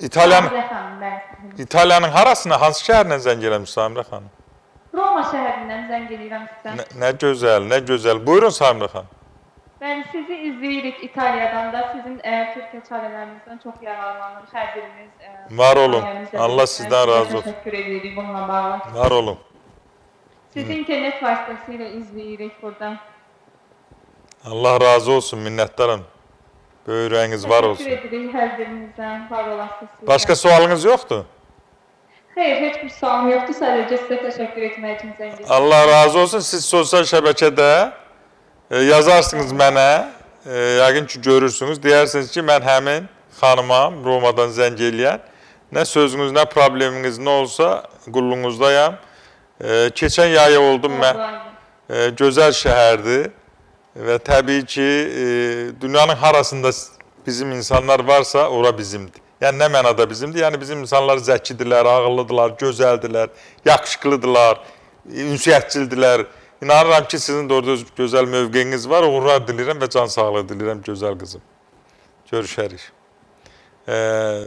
İtalyan Samirə xanım, bəli. İtalyanın harasına, hansı şəhərindən zəng eləmiş Samirə xanım? Roma şəhərindən zəng edirəm sizə. Nə gözəl, nə gözəl. Buyurun Samirə xanım. Bəli, sizi izləyirik İtaliyadan da. Sizin Türkiyə çarələrinizdən çox yararlanırıq. Hər birimiz Var olun. ailəmizlə Allah birlikdə sizdən razı olsun. Təşəkkür edirik bununla bağlı. Var olun. Sizi internet vasitəsilə izləyirik buradan. Allah razı olsun, minnətdaram. Böyrəyiniz var olsun. Təşəkkür edirik hər birinizdən, var olasınız sizdən. Başqa sualınız yoxdur? Xeyr, heç bir sualım yoxdur. Sadəcə sizə təşəkkür etmək üçün zəng edirəm. Allah razı olsun. Siz sosial şəbəkədə yazarsınız mənə, yəqin ki görürsünüz. Deyərsiniz ki, mən həmin xanımam, Romadan zəng eləyən. Nə sözünüz, nə probleminiz nə olsa qulluğunuzdayam. Keçən yaya oldum mən. Gözəl şəhərdir. Və təbii ki, dünyanın harasında bizim insanlar varsa, ora bizimdir. Yəni, nə mənada bizimdir? Yəni, bizim insanlar zəkidirlər, ağıllıdırlar, gözəldilər, yaxşıqlıdırlar, ünsiyyətçildirlər. İnanıram ki, sizin de orada gözəl mövqeyiniz var. Uğurlar dilirəm və can sağlığı dilirəm gözəl qızım. Görüşərik.